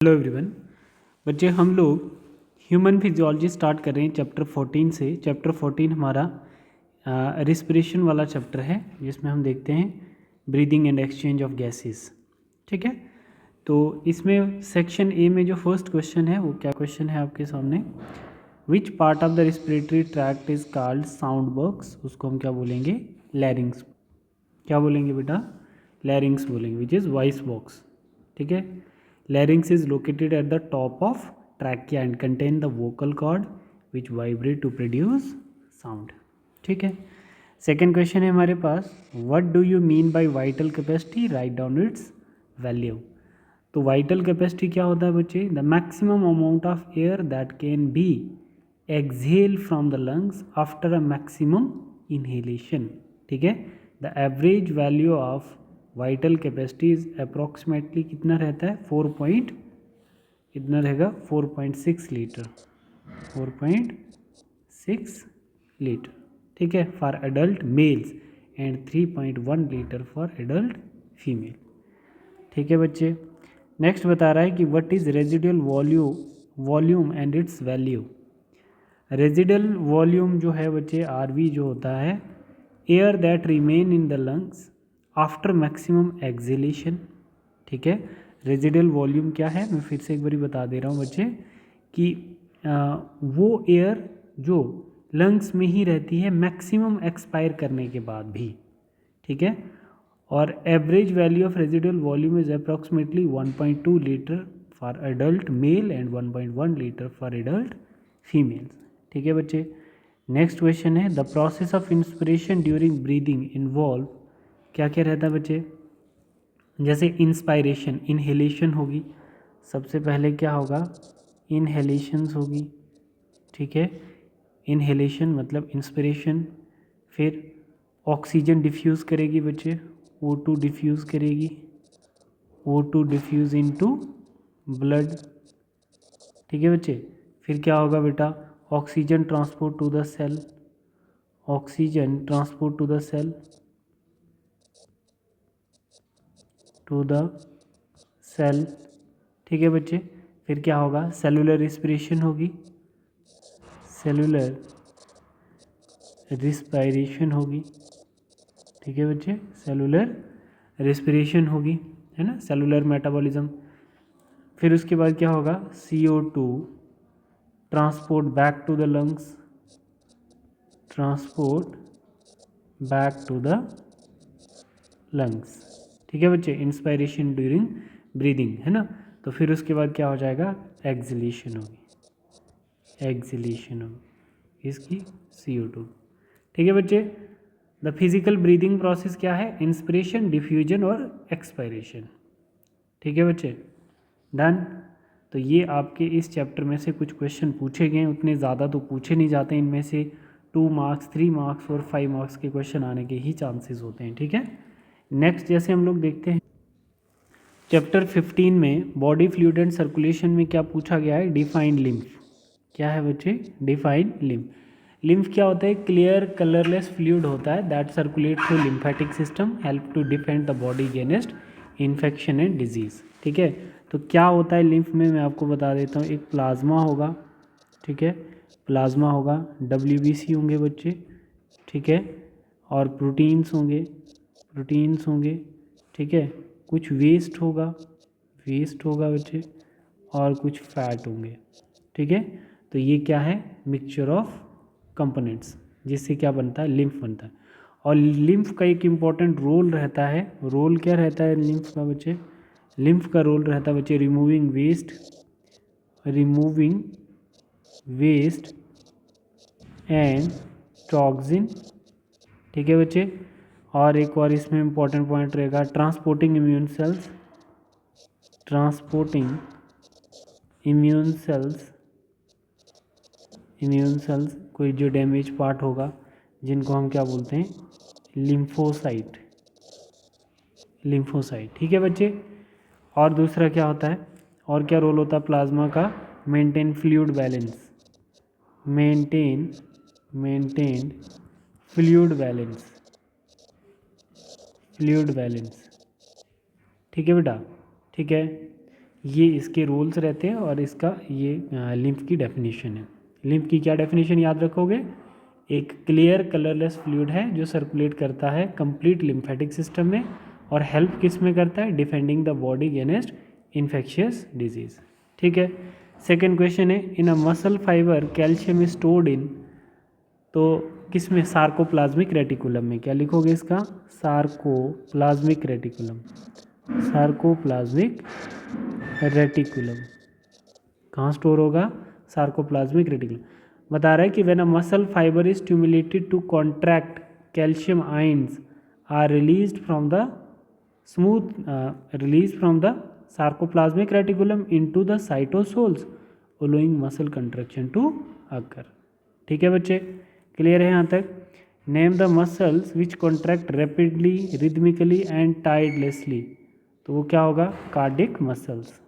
Hello everyone. बच्चे हम लोग ह्यूमन फिजियोलॉजी स्टार्ट कर रहे हैं चैप्टर 14 से। चैप्टर 14 हमारा रिस्पिरेशन वाला चैप्टर है, जिसमें हम देखते हैं breathing and exchange of gases. ठीक है, तो इसमें सेक्शन ए में जो फर्स्ट क्वेश्चन है वो क्या क्वेश्चन है आपके सामने, which part of the respiratory tract is called sound box. उसको हम क्या बोलेंगे, लैरिंग्स। क्या बोलेंगे बेटा, लैरिंग्स बोलेंगे, विच इज़ वॉइस बॉक्स। ठीक है, larynx is located at the top of trachea and contain the vocal cord which vibrate to produce sound। ठीक है, सेकेंड क्वेश्चन है हमारे पास, what do you mean by vital capacity, write down its value। तो vital capacity क्या होता है बच्चे, the maximum amount of air that can be exhaled from the lungs after a maximum inhalation। ठीक है, the average value of vital capacity is approximately कितना रहता है, 4 कितना रहेगा, 4.6 लीटर, 4.6 लीटर। ठीक है, for adult mails and 3.1 litre for adult female. ठीक है बच्चे, नेक्स्ट बता रहा है कि what is residual volume and it's value. Residual volume जो है बच्चे, आरवी जो होता है, air that remain in the lungs after maximum acceleration. ठीक है, रेजिडुअल वॉल्यूम क्या है, मैं फिर से एक बार बता दे रहा हूँ बच्चे कि वो एयर जो लंग्स में ही रहती है मैक्सिमम एक्सपायर करने के बाद भी। ठीक है, और average value of residual volume is approximately 1.2 litre for adult male and 1.1 litre for adult females. ठीक है बच्चे, नेक्स्ट क्वेश्चन है, the process of inspiration during breathing involve. क्या क्या रहता है बच्चे, जैसे इंस्पायरेशन, इनहेलेशन होगी, सबसे पहले क्या होगा, इनहेलेशंस होगी। ठीक है, इनहेलेशन मतलब इंस्पिरेशन, फिर ऑक्सीजन डिफ्यूज़ करेगी बच्चे, O2 डिफ्यूज़ करेगी, O2 डिफ्यूज़ इनटू ब्लड। ठीक है बच्चे, फिर क्या होगा बेटा, oxygen transport to the cell, oxygen transport to the cell, to the cell. ठीक है बच्चे, फिर क्या होगा, सेलुलर रिस्पिरेशन होगी, सेलुलर रिस्पायरेशन होगी। ठीक है बच्चे, सेलुलर रिस्पिरेशन होगी, है ना, सेलुलर मेटाबॉलिज्म। फिर उसके बाद क्या होगा, CO2 transport back to the lungs, transport back to the lungs. ठीक है बच्चे, इंस्पायरेशन ड्यूरिंग ब्रीदिंग, है ना। तो फिर उसके बाद क्या हो जाएगा, एक्सलेशन होगी, एक्सलेशन होगी इसकी, CO2। ठीक है बच्चे, द फिजिकल ब्रीदिंग प्रोसेस क्या है, इंस्पिरेशन, डिफ्यूजन और एक्सपायरेशन। ठीक है बच्चे, डन। तो ये आपके इस चैप्टर में से कुछ क्वेश्चन पूछे गए, उतने ज़्यादा तो पूछे नहीं जाते, इनमें से 2 मार्क्स, 3 मार्क्स और 5 मार्क्स के क्वेश्चन आने के ही चांसेस होते हैं। ठीक है, नेक्स्ट जैसे हम लोग देखते हैं चैप्टर 15 में बॉडी फ्लूइड एंड सर्कुलेशन में क्या पूछा गया है, डिफाइन लिम्फ। क्या है बच्चे, डिफाइन लिम्फ। लिम्फ क्या होता है, क्लियर कलरलेस फ्लूइड होता है that circulate through lymphatic system, help to defend the body against infection and disease. ठीक है, तो क्या होता है लिम्फ में, मैं आपको बता देता हूँ, एक प्लाज्मा होगा। ठीक है, प्लाज्मा होगा, WBC होंगे बच्चे। ठीक है, और प्रोटीन्स होंगे, प्रोटीन्स होंगे। ठीक है, कुछ वेस्ट होगा, वेस्ट होगा बच्चे, और कुछ फैट होंगे। ठीक है, तो ये क्या है, मिक्सचर ऑफ कंपोनेंट्स, जिससे क्या बनता है, लिम्फ बनता है। और लिम्फ का एक इम्पॉर्टेंट रोल रहता है, रोल क्या रहता है लिम्फ का बच्चे, लिम्फ का रोल रहता है बच्चे, removing waste, removing waste and toxin. ठीक है बच्चे, और एक और इसमें इम्पॉर्टेंट पॉइंट रहेगा, transporting immune cells, transporting immune cells, immune cells कोई जो डैमेज पार्ट होगा, जिनको हम क्या बोलते हैं, लिम्फोसाइट, लिम्फोसाइट। ठीक है बच्चे, और दूसरा क्या होता है, और क्या रोल होता है प्लाज्मा का, maintain fluid balance, maintain fluid balance, fluid balance. ठीक है बेटा, ठीक है, ये इसके रूल्स रहते हैं और इसका ये लिम्फ की डेफिनेशन है। लिम्फ की क्या डेफिनेशन याद रखोगे? एक क्लियर कलरलेस फ्लूइड है जो सर्कुलेट करता है कंप्लीट लिम्फेटिक सिस्टम में और हेल्प किस में करता है? Defending the body against infectious disease. ठीक है। सेकेंड क्वेश्चन है in a muscle fibre calcium is stored in, तो किस में? सार्कोप्लाज्मिक रेटिकुलम में। क्या लिखोगे इसका? Sarcoplasmic reticulum. सार्कोप्लाज्मिक रेटिकुलम कहाँ स्टोर होगा? Sarcoplasmic reticulum. बता रहा है कि when a muscle fibre is stimulated to contract calcium ions are released from the sarcoplasmic reticulum into the cytosols allowing muscle contraction to occur। ठीक है बच्चे, clear है यहाँ तक? Name the muscles which contract rapidly rhythmically and tirelessly, तो वो क्या होगा? Cardiac muscles,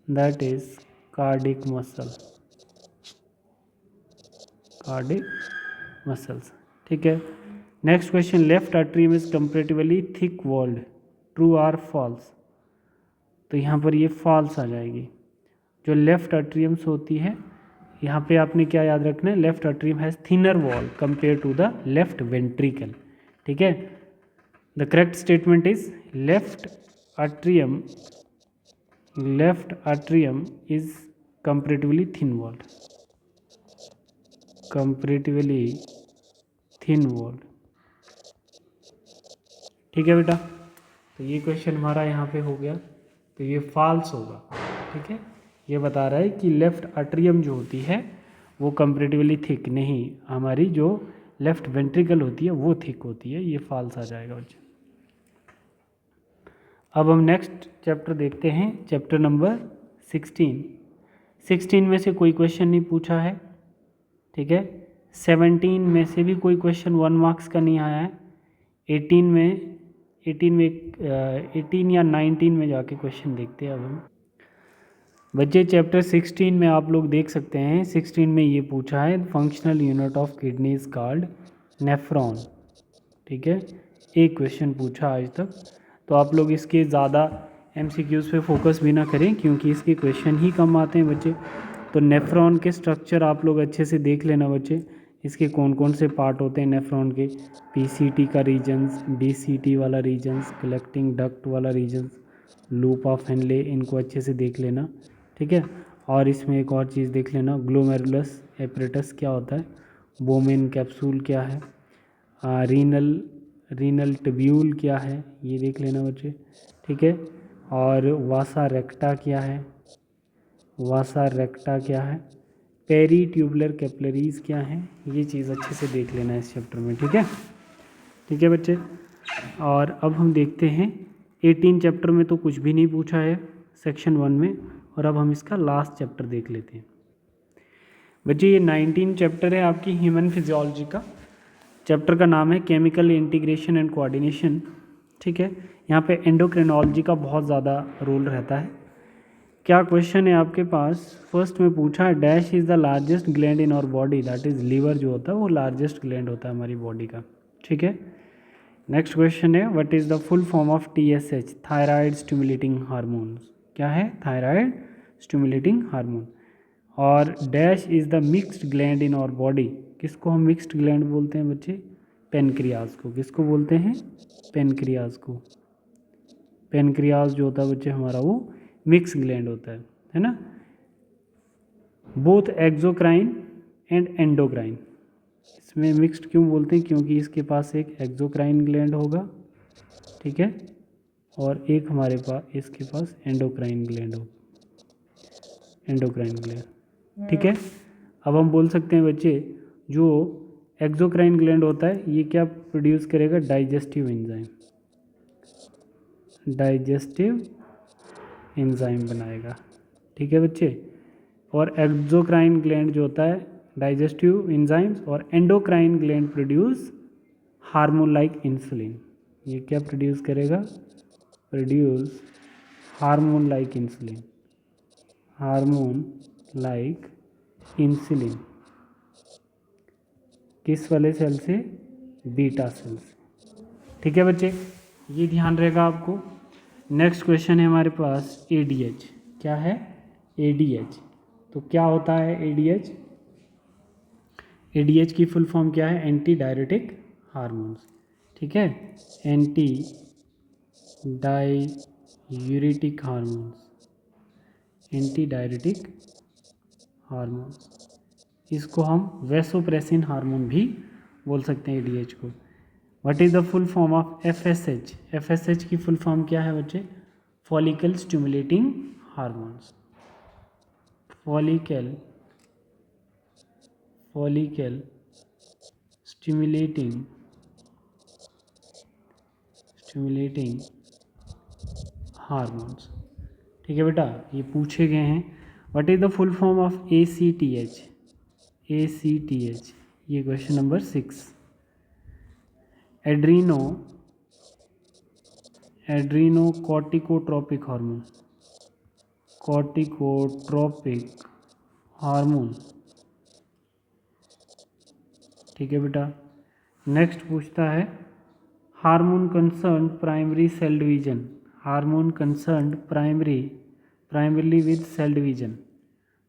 that is cardiac muscle, cardiac muscles. ठीक है। Next question, left atrium is comparatively thick walled, true or false? तो यहाँ पर ये फॉल्स आ जाएगी। जो लेफ्ट अट्रियम्स होती है, यहाँ पे आपने क्या याद रखना है? Left atrium has thinner wall compare to the left ventricle. ठीक है। The correct statement is left atrium is comparatively thin walled, comparatively thin walled. ठीक है बेटा, तो ये क्वेश्चन हमारा यहाँ पे हो गया, तो ये फॉल्स होगा। ठीक है। ये बता रहा है कि लेफ्ट अट्रियम जो होती है वो कंपेरेटिवली थिक नहीं, हमारी जो लेफ्ट वेंट्रिकल होती है वो थिक होती है, ये फॉल्स आ जाएगा बच्चे। अब हम नेक्स्ट चैप्टर देखते हैं, चैप्टर नंबर 16। 16 में से कोई क्वेश्चन नहीं पूछा है। ठीक है। 17 में से भी कोई क्वेश्चन 1 मार्क्स का नहीं आया है। 18 या 19 में जाके क्वेश्चन देखते हैं अब हम। बच्चे चैप्टर 16 में आप लोग देख सकते हैं, 16 में ये पूछा है functional unit of kidney is called nephron. ठीक है। एक क्वेश्चन पूछा आज तक, तो आप लोग इसके ज़्यादा एमसीक्यूज़ पे फोकस भी ना करें क्योंकि इसके क्वेश्चन ही कम आते हैं बच्चे। तो नेफ्रॉन के स्ट्रक्चर आप लोग अच्छे से देख लेना बच्चे, इसके कौन कौन से पार्ट होते हैं नेफ्रॉन के। पीसीटी का रीजन्स, डीसीटी वाला रीजन्स, कलेक्टिंग डक्ट वाला रीजन्स, लूप ऑफ हेनले, इनको अच्छे से देख लेना। ठीक है। और इसमें एक और चीज़ देख लेना, ग्लोमेरुलस एपरेटस क्या होता है, बोमेन कैप्सूल क्या है, रीनल ट्यूब्यूल क्या है, ये देख लेना बच्चे। ठीक है। और वासा रेक्टा क्या है, पेरी ट्यूबुलर कैपिलरीज क्या है, ये चीज़ अच्छे से देख लेना इस चैप्टर में। ठीक है। ठीक है बच्चे। और अब हम देखते हैं 18 चैप्टर में तो कुछ भी नहीं पूछा है सेक्शन 1 में, और अब हम इसका लास्ट चैप्टर देख लेते हैं बच्चे। ये 19 चैप्टर है आपकी ह्यूमन फिजियोलॉजी का। चैप्टर का नाम है केमिकल इंटीग्रेशन एंड कोऑर्डिनेशन। ठीक है। यहाँ पे एंडोक्रिनोलॉजी का बहुत ज़्यादा रोल रहता है। क्या क्वेश्चन है आपके पास? फर्स्ट में पूछा है dash is the largest gland in our body, that is liver जो होता है वो लार्जेस्ट ग्लैंड होता है हमारी बॉडी का। ठीक है। नेक्स्ट क्वेश्चन है what is the full form of TSH, thyroid stimulating hormone. क्या है? Thyroid stimulating hormone. और dash is the mixed gland in our body, किसको हम मिक्स्ड ग्लैंड बोलते हैं बच्चे? पेनक्रियाज को। किसको बोलते हैं? पेनक्रियाज को। पेनक्रियाज जो होता है बच्चे हमारा वो मिक्स ग्लैंड होता है ना। बोथ एक्सोक्राइन एंड एंडोक्राइन, इसमें मिक्स्ड क्यों बोलते हैं? क्योंकि इसके पास एक एक्सोक्राइन ग्लैंड होगा, ठीक है, और एक हमारे पास इसके पास एंडोक्राइन ग्लैंड होगा, एंडोक्राइन ग्लैंड। ठीक है। अब हम बोल सकते हैं बच्चे जो एक्सोक्राइन ग्लैंड होता है ये क्या प्रोड्यूस करेगा? डाइजेस्टिव एंजाइम, डाइजेस्टिव एंजाइम बनाएगा। ठीक है बच्चे। और एक्सोक्राइन ग्लैंड जो होता है डाइजेस्टिव एंजाइम्स, और endocrine gland produce hormone like insulin. ये क्या प्रोड्यूस करेगा? Produce hormone like insulin, hormone like insulin. किस वाले सेल से? बीटा सेल से। ठीक है बच्चे, ये ध्यान रहेगा आपको। नेक्स्ट क्वेश्चन है हमारे पास ADH। क्या है? ADH। तो क्या होता है ADH? ADH की फुल फॉर्म क्या है? Anti diuretic hormones. ठीक है, anti diuretic hormones, anti diuretic hormones. इसको हम वैसोप्रेसिन हार्मोन भी बोल सकते हैं ADH को। What is the full form of FSH? FSH की फुल फॉर्म क्या है बच्चे? Follicle stimulating hormones. Follicle stimulating hormones. ठीक है बेटा, ये पूछे गए हैं। What is the full form of ACTH? ACTH, ये क्वेश्चन नंबर 6। Adrenocorticotropic hormone. ठीक है बेटा। नेक्स्ट पूछता है hormone concern primary cell division. Hormone concern primarily with cell division.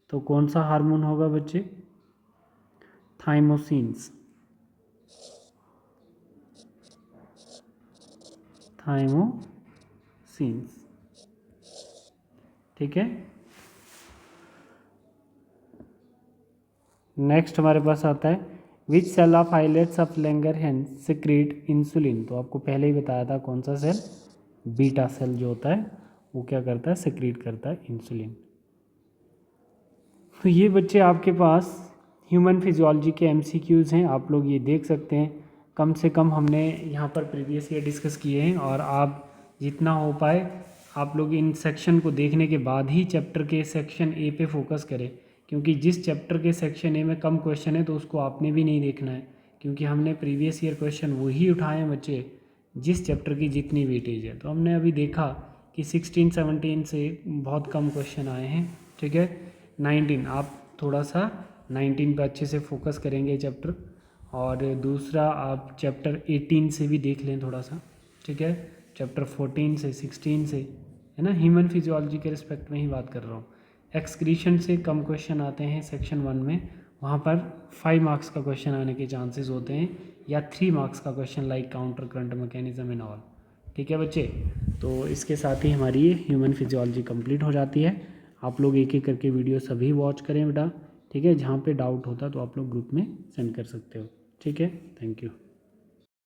तो कौन सा हार्मोन होगा बच्चे? थाइमोसिन्स। ठीक है। नेक्स्ट हमारे पास आता है which cell of islets of Langerhans secrete insulin. तो आपको पहले ही बताया था कौन सा सेल? बीटा सेल जो होता है वो क्या करता है? सिक्रीट करता है इंसुलिन। तो ये बच्चे आपके पास ह्यूमन फिजियोलॉजी के MCQs हैं, आप लोग ये देख सकते हैं। कम से कम हमने यहाँ पर प्रीवियस ईयर डिस्कस किए हैं, और आप जितना हो पाए आप लोग इन सेक्शन को देखने के बाद ही चैप्टर के सेक्शन A पे फोकस करें, क्योंकि जिस चैप्टर के सेक्शन A में कम क्वेश्चन है तो उसको आपने भी नहीं देखना है, क्योंकि हमने प्रीवियस ईयर क्वेश्चन वही उठाए हैं बच्चे जिस चैप्टर की जितनी वेटेज है। तो हमने अभी देखा कि 16-17 से बहुत कम क्वेश्चन आए हैं। ठीक है, 19 आप थोड़ा सा 19 पे अच्छे से फोकस करेंगे चैप्टर, और दूसरा आप चैप्टर 18 से भी देख लें थोड़ा सा। ठीक है, चैप्टर 14 से 16 से, है ना, ह्यूमन फिजियोलॉजी के रिस्पेक्ट में ही बात कर रहा हूँ। एक्सक्रीशन से कम क्वेश्चन आते हैं सेक्शन 1 में, वहाँ पर 5 मार्क्स का क्वेश्चन आने के चांसेस होते हैं, या 3 मार्क्स का question like counter current mechanism and all. ठीक है बच्चे, तो इसके साथ ही हमारी ह्यूमन फिजियोलॉजी कंप्लीट हो जाती है। आप लोग एक एक करके वीडियो सभी वॉच करें बेटा। ठीक है, जहाँ पे डाउट होता तो आप लोग ग्रुप में सेंड कर सकते हो। ठीक है, थैंक यू।